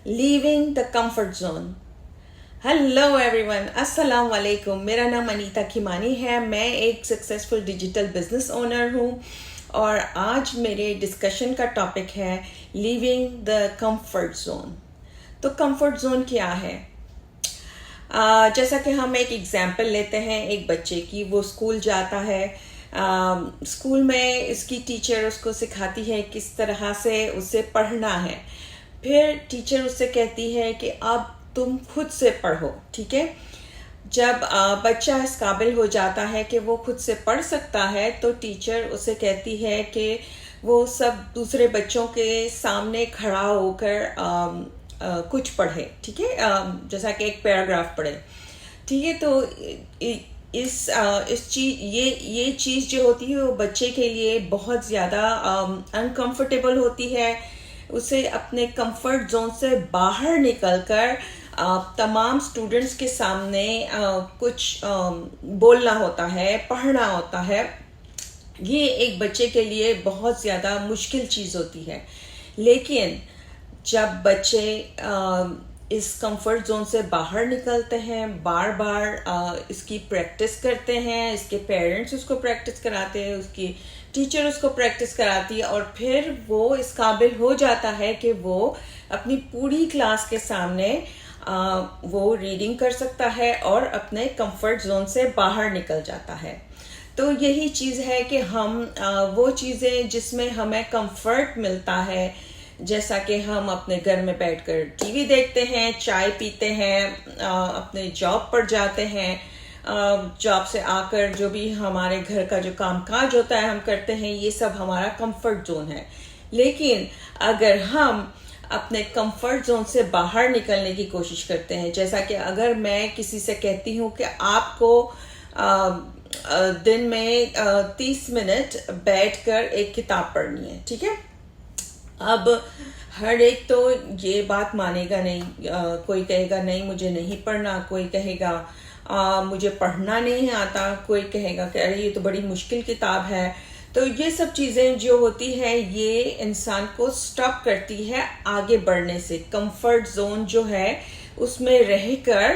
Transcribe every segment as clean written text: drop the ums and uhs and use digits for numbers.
Leaving the comfort zone. Hello every one, السلام علیکم. میرا نام انیتا کھیمانی ہے. میں ایک سکسیزفل ڈیجیٹل بزنس اونر ہوں اور آج میرے ڈسکشن کا ٹاپک ہے لیونگ دا کمفرٹ زون. تو کمفرٹ زون کیا ہے؟ جیسا کہ ہم ایک ایگزامپل لیتے ہیں ایک بچے کی. وہ اسکول جاتا ہے. اسکول میں اس کی ٹیچر اس کو سکھاتی ہے کس طرح سے اسے پڑھنا ہے. پھر ٹیچر اس سے کہتی ہے کہ اب تم خود سے پڑھو. ٹھیک ہے. جب بچہ اس قابل ہو جاتا ہے کہ وہ خود سے پڑھ سکتا ہے تو ٹیچر اسے کہتی ہے کہ وہ سب دوسرے بچوں کے سامنے کھڑا ہو کر کچھ پڑھے. ٹھیک ہے. جیسا کہ ایک پیراگراف پڑھے. ٹھیک ہے. تو اس چیز یہ چیز جو ہوتی ہے وہ بچے کے لیے بہت زیادہ انکمفرٹیبل ہوتی ہے. اسے اپنے کمفرٹ زون سے باہر نکل کر تمام اسٹوڈنٹس کے سامنے کچھ بولنا ہوتا ہے، پڑھنا ہوتا ہے. یہ ایک بچے کے لیے بہت زیادہ مشکل چیز ہوتی ہے. لیکن جب بچے اس کمفرٹ زون سے باہر نکلتے ہیں، بار بار اس کی پریکٹس کرتے ہیں، اس کے پیرنٹس اس کو پریکٹس کراتے ہیں، اس کی ٹیچر اس کو پریکٹس کراتی ہے، اور پھر وہ اس قابل ہو جاتا ہے کہ وہ اپنی پوری کلاس کے سامنے وہ ریڈنگ کر سکتا ہے اور اپنے کمفرٹ زون سے باہر نکل جاتا ہے. تو یہی چیز ہے کہ ہم وہ چیزیں جس میں ہمیں کمفرٹ ملتا ہے، جیسا کہ ہم اپنے گھر میں بیٹھ کر ٹی وی دیکھتے ہیں، چائے پیتے ہیں، اپنے جاب پر جاتے ہیں، جاب سے آ کر جو بھی ہمارے گھر کا جو کام کاج ہوتا ہے ہم کرتے ہیں، یہ سب ہمارا کمفرٹ زون ہے. لیکن اگر ہم اپنے کمفرٹ زون سے باہر نکلنے کی کوشش کرتے ہیں، جیسا کہ اگر میں کسی سے کہتی ہوں کہ آپ کو دن میں 30 منٹ بیٹھ کر ایک کتاب پڑھنی ہے. ٹھیک ہے. اب ہر ایک تو یہ بات مانے گا نہیں. کوئی کہے گا نہیں مجھے نہیں پڑھنا، کوئی کہے گا مجھے پڑھنا نہیں آتا، کوئی کہے گا کہ ارے یہ تو بڑی مشکل کتاب ہے. تو یہ سب چیزیں جو ہوتی ہے یہ انسان کو سٹاپ کرتی ہے آگے بڑھنے سے. کمفرٹ زون جو ہے اس میں رہ کر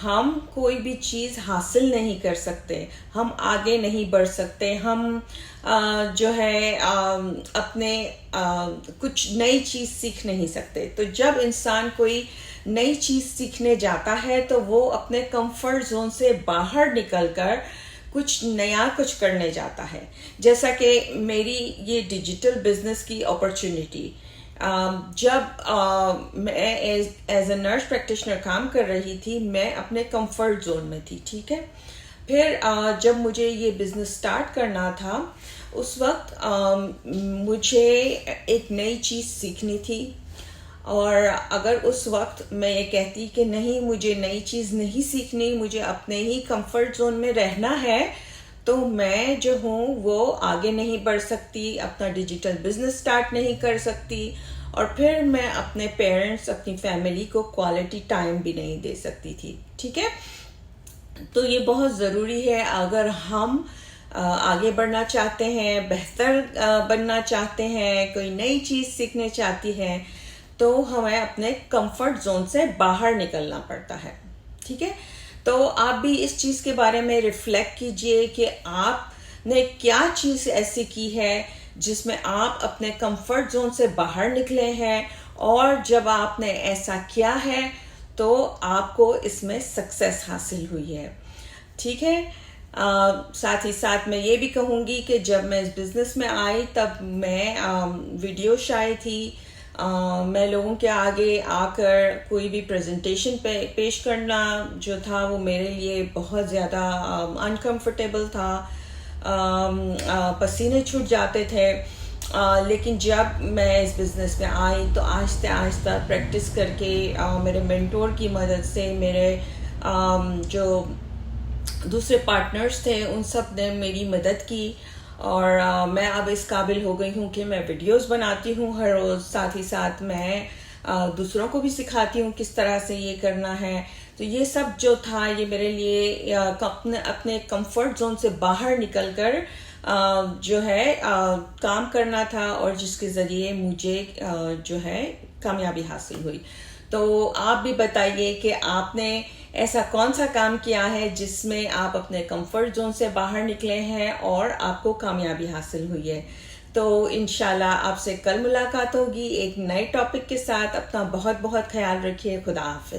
ہم کوئی بھی چیز حاصل نہیں کر سکتے، ہم آگے نہیں بڑھ سکتے، ہم جو ہے اپنے کچھ نئی چیز سیکھ نہیں سکتے. تو جب انسان کوئی نئی چیز سیکھنے جاتا ہے تو وہ اپنے کمفرٹ زون سے باہر نکل کر کچھ نیا کچھ کرنے جاتا ہے. جیسا کہ میری یہ ڈیجیٹل بزنس کی اپرچونٹی، جب میں ایز اے نرس پریکٹیشنر کام کر رہی تھی، میں اپنے کمفرٹ زون میں تھی. ٹھیک ہے. پھر جب مجھے یہ بزنس سٹارٹ کرنا تھا اس وقت مجھے ایک نئی چیز سیکھنی تھی، اور اگر اس وقت میں یہ کہتی کہ نہیں مجھے نئی چیز نہیں سیکھنی، مجھے اپنے ہی کمفرٹ زون میں رہنا ہے، تو میں جو ہوں وہ آگے نہیں بڑھ سکتی، اپنا ڈیجیٹل بزنس سٹارٹ نہیں کر سکتی، اور پھر میں اپنے پیرنٹس، اپنی فیملی کو کوالٹی ٹائم بھی نہیں دے سکتی تھی. ٹھیک ہے. تو یہ بہت ضروری ہے. اگر ہم آگے بڑھنا چاہتے ہیں، بہتر بننا چاہتے ہیں، کوئی نئی چیز سیکھنے چاہتی ہیں، تو ہمیں اپنے کمفرٹ زون سے باہر نکلنا پڑتا ہے. ٹھیک ہے. تو آپ بھی اس چیز کے بارے میں ریفلیکٹ کیجئے کہ آپ نے کیا چیز ایسی کی ہے جس میں آپ اپنے کمفرٹ زون سے باہر نکلے ہیں، اور جب آپ نے ایسا کیا ہے تو آپ کو اس میں سکسیس حاصل ہوئی ہے. ٹھیک ہے. ساتھ ہی ساتھ میں یہ بھی کہوں گی کہ جب میں اس بزنس میں آئی تب میں ویڈیو شائع تھی. میں لوگوں کے آگے آ کر کوئی بھی پریزنٹیشن پیش کرنا جو تھا وہ میرے لیے بہت زیادہ انکمفرٹیبل تھا. پسینے چھوٹ جاتے تھے. لیکن جب میں اس بزنس میں آئی تو آہستہ آہستہ پریکٹس کر کے میرے مینٹور کی مدد سے، میرے جو دوسرے پارٹنرز تھے ان سب نے میری مدد کی، اور میں اب اس قابل ہو گئی ہوں کہ میں ویڈیوز بناتی ہوں ہر روز. ساتھ ہی ساتھ میں دوسروں کو بھی سکھاتی ہوں کس طرح سے یہ کرنا ہے. تو یہ سب جو تھا یہ میرے لیے اپنے کمفرٹ زون سے باہر نکل کر جو ہے کام کرنا تھا، اور جس کے ذریعے مجھے جو ہے کامیابی حاصل ہوئی. تو آپ بھی بتائیے کہ آپ نے ایسا کون سا کام کیا ہے جس میں آپ اپنے کمفرٹ زون سے باہر نکلے ہیں اور آپ کو کامیابی حاصل ہوئی ہے. تو انشاءاللہ آپ سے کل ملاقات ہوگی ایک نئے ٹاپک کے ساتھ. اپنا بہت بہت خیال رکھیے. خدا حافظ.